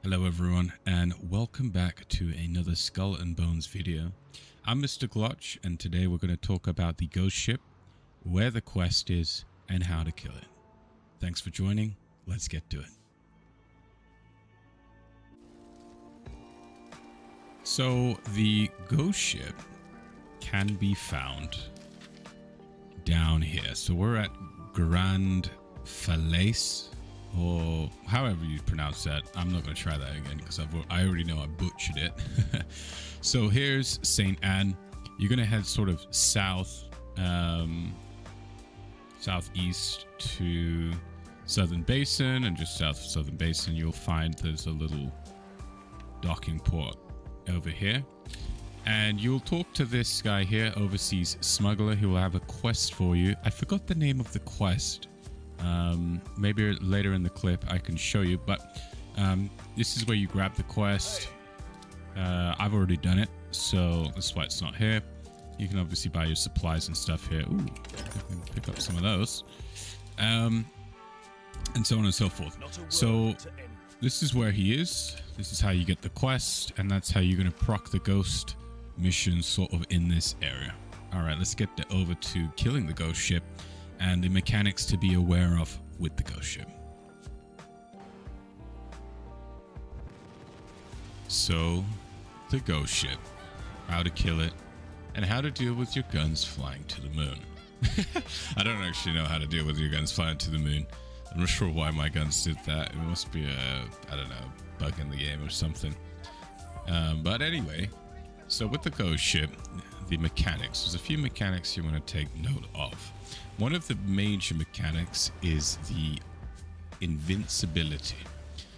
Hello everyone, and welcome back to another Skull and Bones video. I'm Mr. Glotch, and today we're going to talk about the ghost ship, where the quest is, and how to kill it. Thanks for joining. Let's get to it. So the ghost ship can be found down here. So we're at Grand Falaise, or however you pronounce that. I'm not going to try that again because I already know I butchered it. So here's St. Anne. You're going to head sort of south, southeast to Southern Basin, and just south of Southern Basin you'll find there's a little docking port over here. And you'll talk to this guy here, Overseas Smuggler. He will have a quest for you. I forgot the name of the quest. Maybe later in the clip I can show you, but this is where you grab the quest. I've already done it, so that's why it's not here. You can obviously buy your supplies and stuff here. Ooh, I can pick up some of those. And so on and so forth. So this is where he is. This is how you get the quest, and that's how you're going to proc the ghost mission sort of in this area. Alright, let's get over to killing the ghost ship and the mechanics to be aware of with the ghost ship. So, the ghost ship, how to kill it, and how to deal with your guns flying to the moon. I don't actually know how to deal with your guns flying to the moon. I'm not sure why my guns did that. It must be a, I don't know, bug in the game or something. But anyway, so with the ghost ship, the mechanics, there's a few mechanics you want to take note of. One of the major mechanics is the invincibility.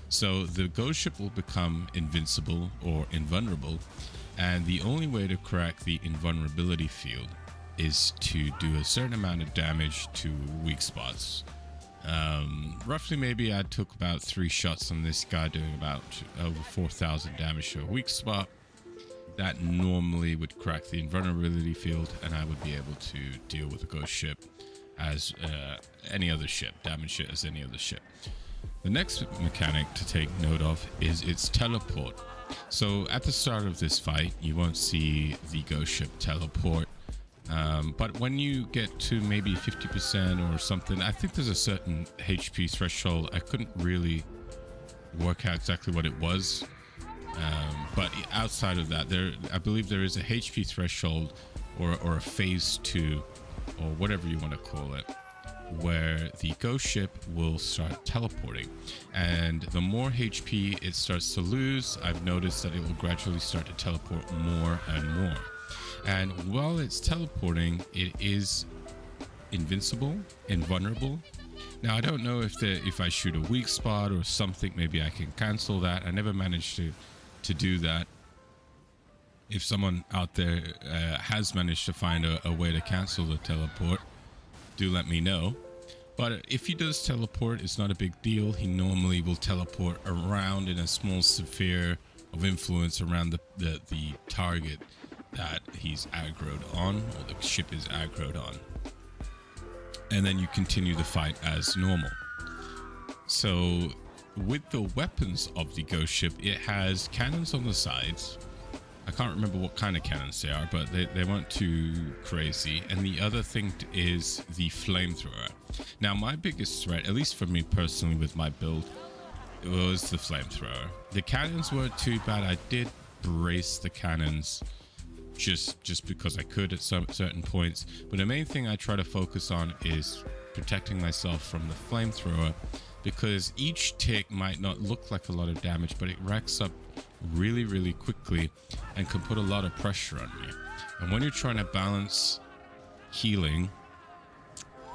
So the ghost ship will become invincible or invulnerable, and the only way to crack the invulnerability field is to do a certain amount of damage to weak spots. Roughly, maybe I took about 3 shots on this guy, doing about over 4,000 damage to a weak spot. That normally would crack the invulnerability field, and I would be able to deal with the ghost ship as any other ship, damage it as any other ship. The next mechanic to take note of is its teleport. So at the start of this fight, you won't see the ghost ship teleport. But when you get to maybe 50% or something, I think there's a certain HP threshold. I couldn't really work out exactly what it was. But outside of that, I believe there is a HP threshold or a phase 2 or whatever you want to call it, where the ghost ship will start teleporting. And the more HP it starts to lose, I've noticed that it will gradually start to teleport more and more. And while it's teleporting, it is invincible, invulnerable. Now, I don't know if I shoot a weak spot or something, maybe I can cancel that. I never managed to do that. If someone out there has managed to find a way to cancel the teleport, do let me know. But if he does teleport, it's not a big deal. He normally will teleport around in a small sphere of influence around the target that he's aggroed on, or the ship is aggroed on. And then you continue the fight as normal. So with the weapons of the ghost ship, it has cannons on the sides. I can't remember what kind of cannons they are, but they weren't too crazy. And the other thing is the flamethrower. Now, my biggest threat, at least for me personally with my build, was the flamethrower. The cannons weren't too bad. I did brace the cannons just because I could at some certain points. But the main thing I try to focus on is protecting myself from the flamethrower, because each tick might not look like a lot of damage, but it racks up really, really quickly and can put a lot of pressure on you. And when you're trying to balance healing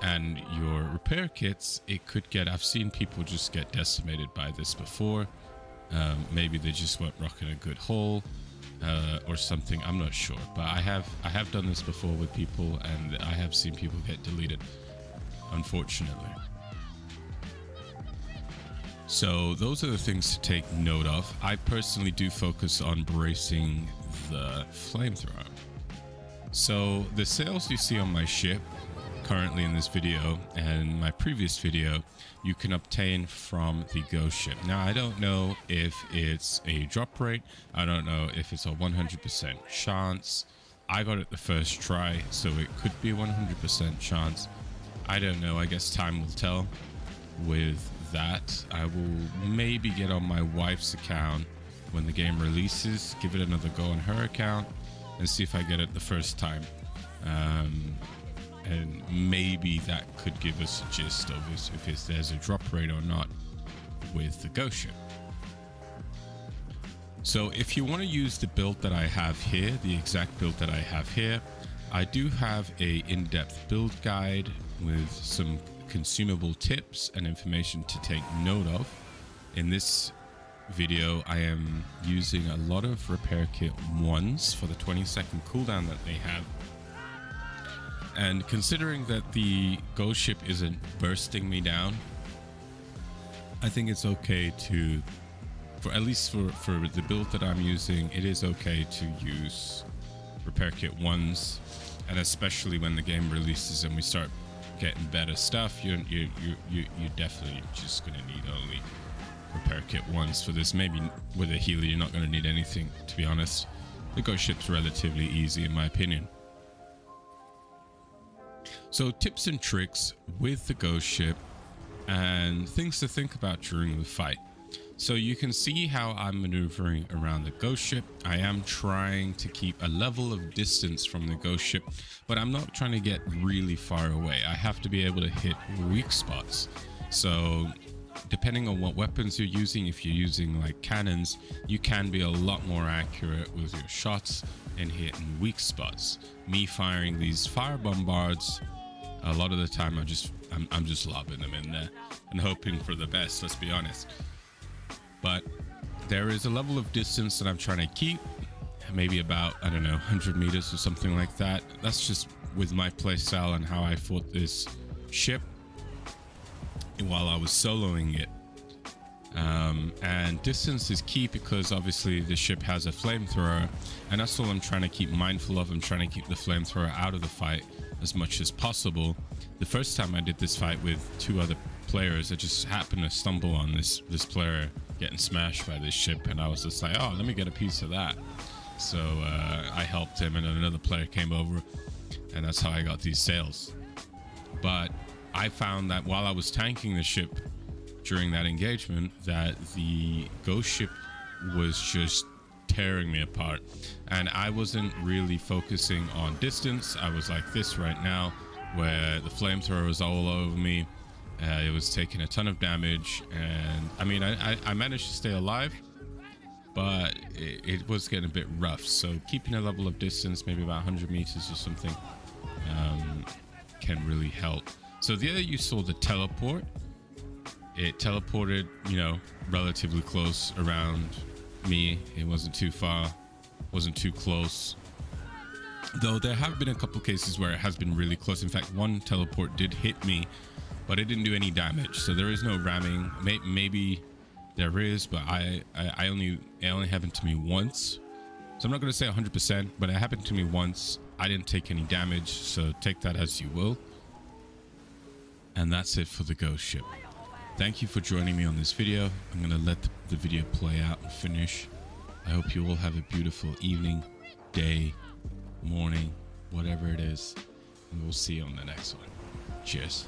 and your repair kits, it could get, I've seen people just get decimated by this before. Maybe they just weren't rocking a good hull or something, I'm not sure, but I have done this before with people, and I have seen people get deleted, unfortunately. So those are the things to take note of. I personally do focus on bracing the flamethrower. So the sails you see on my ship currently in this video and my previous video, you can obtain from the Ghost Ship. Now, I don't know if it's a drop rate. I don't know if it's a 100% chance. I got it the first try, so it could be a 100% chance. I don't know. I guess time will tell. With that, I will maybe get on my wife's account when the game releases, give it another go on her account, and see if I get it the first time. And maybe that could give us a gist of if there's a drop rate or not with the Ghost Ship. So if you want to use the build that I have here, the exact build that I have here, I do have a in-depth build guide with some consumable tips and information to take note of. In this video, I am using a lot of repair kit 1s for the 20-second cooldown that they have. And considering that the Ghost Ship isn't bursting me down, I think it's okay to, at least for the build that I'm using, it is okay to use repair kit 1s, and especially when the game releases and we start getting better stuff, you're definitely just gonna need only repair kit 1s for this. Maybe with a healer you're not going to need anything, to be honest. The Ghost Ship's relatively easy in my opinion. So tips and tricks with the Ghost Ship and things to think about during the fight. So you can see how I'm maneuvering around the Ghost Ship. I am trying to keep a level of distance from the Ghost Ship, but I'm not trying to get really far away. I have to be able to hit weak spots. So depending on what weapons you're using, if you're using like cannons, you can be a lot more accurate with your shots and hitting weak spots. Me firing these fire bombards, a lot of the time I'm just lobbing them in there and hoping for the best, let's be honest. But there is a level of distance that I'm trying to keep, maybe about, I don't know, 100 meters or something like that. That's just with my playstyle and how I fought this ship while I was soloing it. And distance is key because obviously the ship has a flamethrower, and that's all I'm trying to keep mindful of. I'm trying to keep the flamethrower out of the fight as much as possible. The first time I did this fight with 2 other players, I just happened to stumble on this player getting smashed by this ship, and I was just like, oh, let me get a piece of that. So I helped him, and then another player came over, and that's how I got these sails. But I found that while I was tanking the ship during that engagement, that the Ghost Ship was just tearing me apart, and I wasn't really focusing on distance. I was like this right now, where the flamethrower was all over me. It was taking a ton of damage, and I mean, I managed to stay alive, but it was getting a bit rough. So keeping a level of distance, maybe about 100 meters or something, can really help. So there you saw the teleport. It teleported, you know, relatively close around me. It wasn't too far, wasn't too close. Though there have been a couple cases where it has been really close. In fact, one teleport did hit me, but it didn't do any damage. So there is no ramming. Maybe there is, but it only happened to me once. So I'm not going to say 100%, but it happened to me once. I didn't take any damage, so take that as you will. And that's it for the Ghost Ship. Thank you for joining me on this video. I'm going to let the video play out and finish. I hope you all have a beautiful evening, day, morning, whatever it is. And we'll see you on the next one. Cheers.